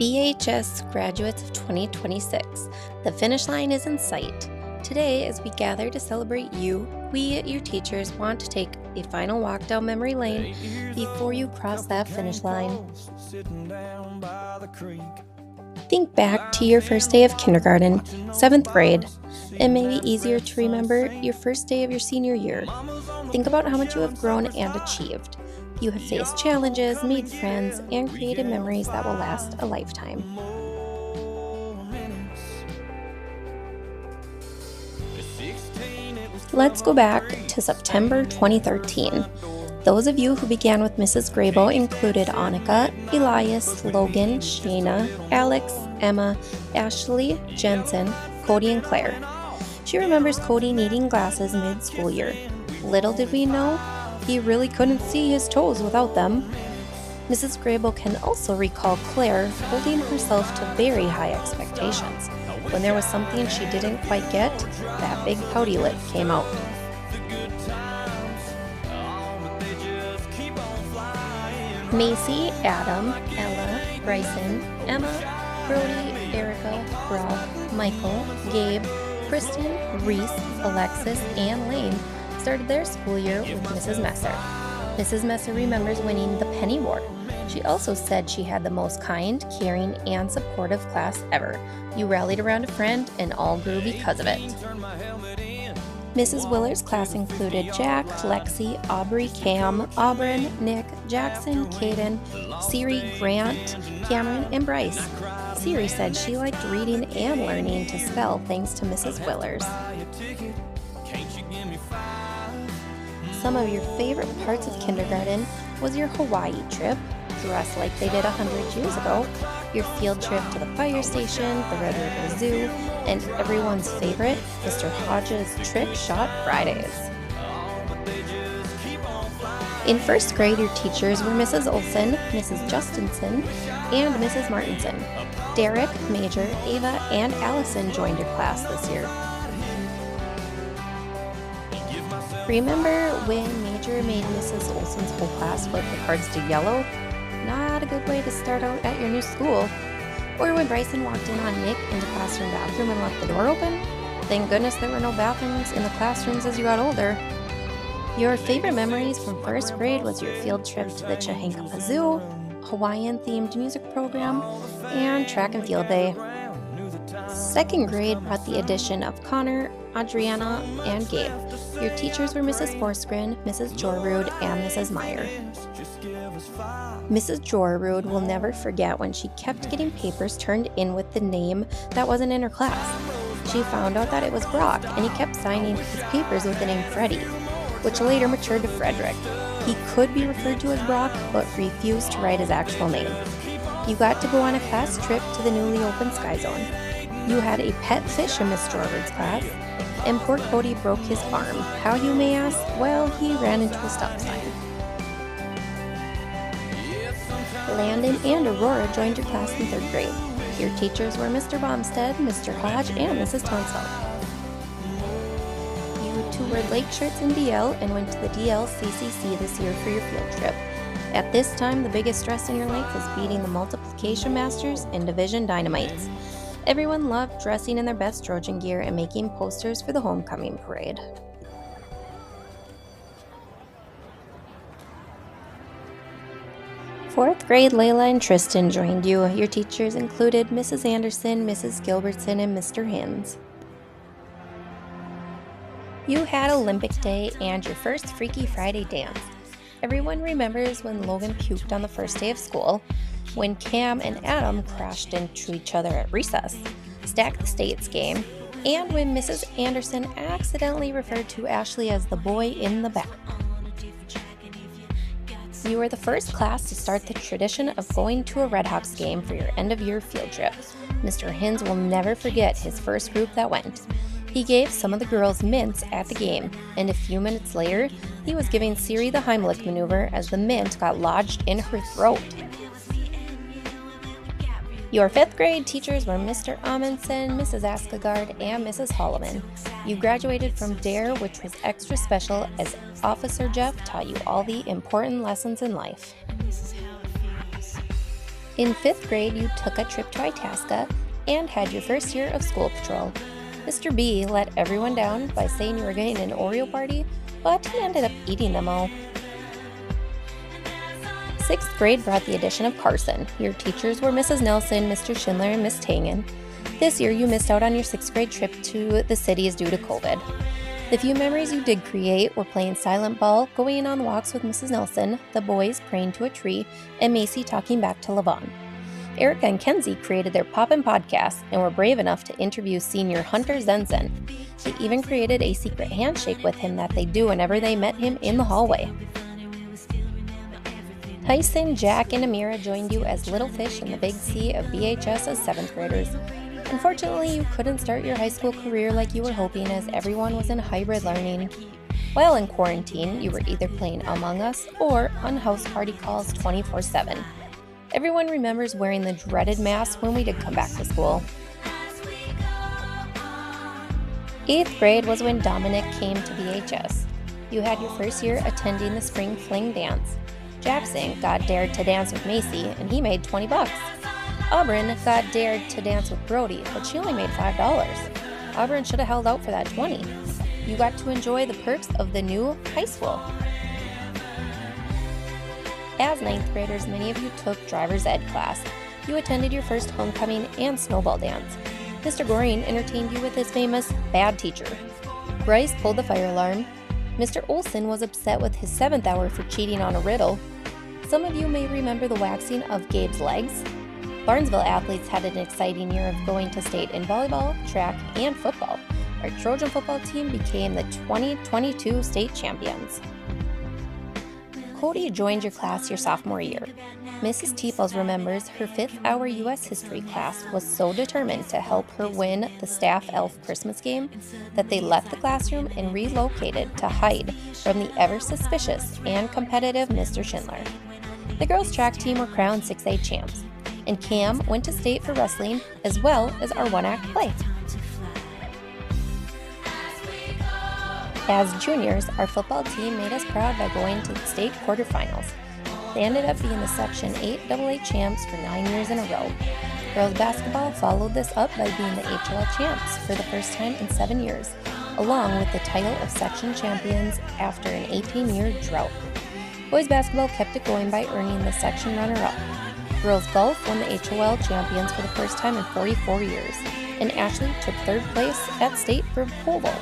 BHS graduates of 2026, the finish line is in sight. Today, as we gather to celebrate you, we, your teachers, want to take a final walk down memory lane before you cross that finish line. Think back to your first day of kindergarten, 7th grade. It may be easier to remember your first day of your senior year. Think about how much you have grown and achieved. You have faced challenges, made friends, and created memories that will last a lifetime. Let's go back to September 2013. Those of you who began with Mrs. Grabo included Annika, Elias, Logan, Shayna, Alex, Emma, Ashley, Jensen, Cody, and Claire. She remembers Cody needing glasses mid-school year. Little did we know, he really couldn't see his toes without them. Mrs. Grabo can also recall Claire holding herself to very high expectations. When there was something she didn't quite get, that big pouty lip came out. Macy, Adam, Ella, Bryson, Emma, Brody, Erica, Ralph, Michael, Gabe, Kristen, Reese, Alexis, and Lane started their school year with Mrs. Messer. Mrs. Messer remembers winning the Penny Award. She also said she had the most kind, caring, and supportive class ever. You rallied around a friend and all grew because of it. Mrs. Willer's class included Jack, Lexi, Aubrey, Cam, Auburn, Nick, Jackson, Caden, Siri, Grant, Cameron, and Bryce. Siri said she liked reading and learning to spell thanks to Mrs. Willers. Some of your favorite parts of kindergarten was your Hawaii trip, dressed like they did 100 years ago, your field trip to the fire station, the Red River Zoo, and everyone's favorite, Mr. Hodges' Trick Shot Fridays. In first grade, your teachers were Mrs. Olson, Mrs. Justinson, and Mrs. Martinson. Derek, Major, Ava, and Allison joined your class this year. Remember when Major made Mrs. Olson's whole class flip the cards to yellow? Not a good way to start out at your new school. Or when Bryson walked in on Nick in the classroom bathroom and left the door open? Thank goodness there were no bathrooms in the classrooms as you got older. Your favorite memories from first grade was your field trip to the Chahankapa Zoo, Hawaiian-themed music program, and track and field day. Second grade brought the addition of Connor, Adriana, and Gabe. Your teachers were Mrs. Forsgren, Mrs. Jorrud, and Mrs. Meyer. Mrs. Jorrud will never forget when she kept getting papers turned in with the name that wasn't in her class. She found out that it was Brock, and he kept signing his papers with the name Freddie, which later matured to Frederick. He could be referred to as Brock, but refused to write his actual name. You got to go on a class trip to the newly opened Sky Zone. You had a pet fish in Miss Jorrud's class, and poor Cody broke his arm. How, you may ask? Well, he ran into a stop sign. Landon and Aurora joined your class in third grade. Your teachers were Mr. Bomstead, Mr. Hodge, and Mrs. Tonsell. You two wore lake shirts in DL and went to the DLCCC this year for your field trip. At this time, the biggest stress in your life was beating the multiplication masters and division dynamites. Everyone loved dressing in their best Trojan gear and making posters for the homecoming parade. Fourth grade, Layla and Tristan joined you. Your teachers included Mrs. Anderson, Mrs. Gilbertson, and Mr. Hins. You had Olympic Day and your first Freaky Friday dance. Everyone remembers when Logan puked on the first day of school, when Cam and Adam crashed into each other at recess, Stack the States game, and when Mrs. Anderson accidentally referred to Ashley as the boy in the back. You were the first class to start the tradition of going to a Red Hawks game for your end-of-year field trip. Mr. Hins will never forget his first group that went. He gave some of the girls mints at the game, and a few minutes later, he was giving Siri the Heimlich maneuver as the mint got lodged in her throat. Your fifth grade teachers were Mr. Amundsen, Mrs. Askegard, and Mrs. Holloman. You graduated from DARE, which was extra special as Officer Jeff taught you all the important lessons in life. In 5th grade, you took a trip to Itasca and had your first year of school patrol. Mr. B let everyone down by saying you were getting an Oreo party, but he ended up eating them all. 6th grade brought the addition of Carson. Your teachers were Mrs. Nelson, Mr. Schindler, and Miss Tangen. This year, you missed out on your 6th grade trip to the cities due to COVID. The few memories you did create were playing silent ball, going on walks with Mrs. Nelson, the boys praying to a tree, and Macy talking back to Levon. Erica and Kenzie created their Poppin' podcast and were brave enough to interview senior Hunter Zenzen. They even created a secret handshake with him that they do whenever they met him in the hallway. Tyson, Jack, and Amira joined you as little fish in the big sea of BHS as 7th graders. Unfortunately, you couldn't start your high school career like you were hoping as everyone was in hybrid learning. While in quarantine, you were either playing Among Us or on house party calls 24/7. Everyone remembers wearing the dreaded mask when we did come back to school. 8th grade was when Dominic came to BHS. You had your first year attending the spring fling dance. Jackson got dared to dance with Macy and he made $20. Auburn got dared to dance with Brody, but she only made $5. Auburn should have held out for that $20. You got to enjoy the perks of the new high school. As 9th graders, many of you took driver's ed class. You attended your first homecoming and snowball dance. Mr. Goring entertained you with his famous bad teacher. Bryce pulled the fire alarm. Mr. Olson was upset with his 7th hour for cheating on a riddle. Some of you may remember the waxing of Gabe's legs. Barnesville athletes had an exciting year of going to state in volleyball, track, and football. Our Trojan football team became the 2022 state champions. Cody joined your class your sophomore year. Mrs. Teeples remembers her 5th hour U.S. history class was so determined to help her win the staff elf Christmas game that they left the classroom and relocated to hide from the ever-suspicious and competitive Mr. Schindler. The girls' track team were crowned 6A champs, and Cam went to state for wrestling as well as our one-act play. As juniors, our football team made us proud by going to the state quarterfinals. They ended up being the Section 8 AA champs for 9 years in a row. Girls basketball followed this up by being the HOL champs for the first time in 7 years, along with the title of section champions after an 18-year drought. Boys basketball kept it going by earning the section runner-up. Girls golf won the HOL champions for the first time in 44 years, and Ashley took 3rd place at state for pole vault.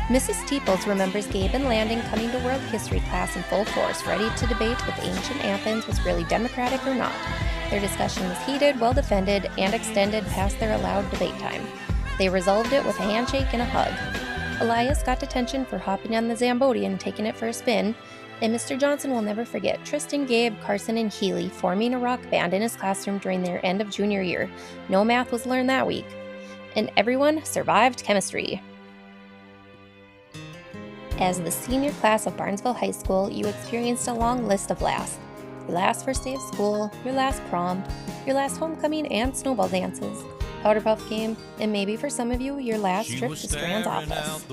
Mrs. Teeples remembers Gabe and Landon coming to world history class in full force, ready to debate if ancient Athens was really democratic or not. Their discussion was heated, well-defended, and extended past their allowed debate time. They resolved it with a handshake and a hug. Elias got detention for hopping on the Zamboni and taking it for a spin, and Mr. Johnson will never forget Tristan, Gabe, Carson, and Healy forming a rock band in his classroom during their end of junior year. No math was learned that week. And everyone survived chemistry. As the senior class of Barnesville High School, you experienced a long list of lasts. Your last first day of school, your last prom, your last homecoming and snowball dances, powder puff game, and maybe for some of you, your last trip to Strand's office.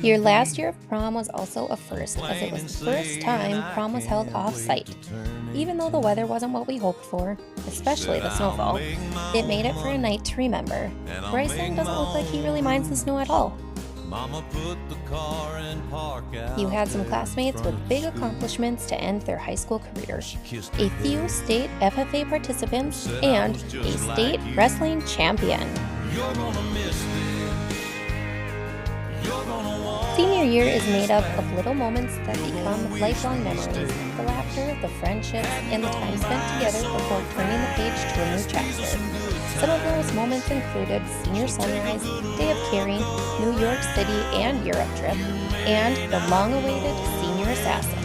Your last year of prom was also a first, as it was the first time prom was held off-site. Even though the weather wasn't what we hoped for, especially the snowfall, it made it for a night to remember. Bryson doesn't look like he really minds the snow at all. You had some classmates with big accomplishments to end their high school careers, a few state FFA participants, and a state wrestling champion. Senior year is made up of little moments that become lifelong memories, the laughter, the friendships, and the time spent together before turning the page to a new chapter. Some of those moments included senior sunrise, day of caring, New York City and Europe trip, and the long-awaited senior assassin.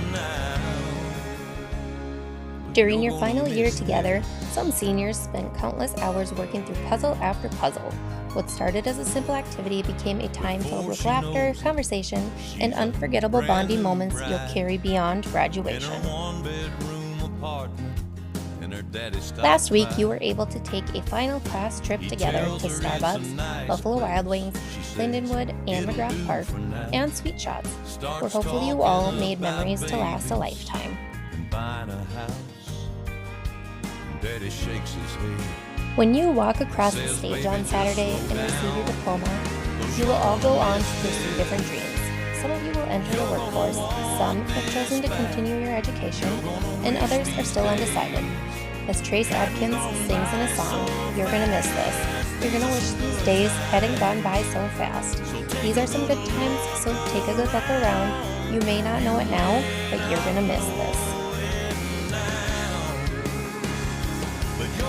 During your final year together, some seniors spent countless hours working through puzzle after puzzle. What started as a simple activity became a time filled with laughter, conversation, and unforgettable bonding moments you'll carry beyond graduation. Last week, you were able to take a final class trip together to Starbucks, Buffalo Wild Wings, Lindenwood, and McGrath Park, and Sweet Shots, where hopefully you all made memories to last a lifetime. When you walk across the stage on Saturday and receive your diploma, you will all go on to pursue different dreams. Some of you will enter the workforce, some have chosen to continue your education, and others are still undecided. As Trace Adkins sings in a song, you're gonna miss this. You're gonna wish these days hadn't gone by so fast. These are some good times, so take a good look around. You may not know it now, but you're gonna miss this.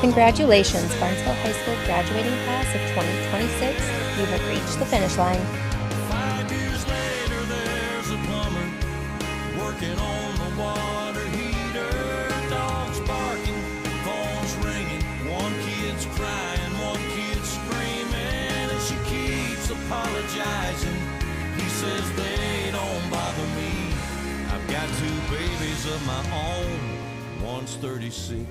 Congratulations, Barnesville High School graduating class of 2026. You have reached the finish line. 5 years later, there's a plumber working on the water heater. Dogs barking, phones ringing. One kid's crying, one kid's screaming, and she keeps apologizing. He says they don't bother me. I've got 2 babies of my own. One's 36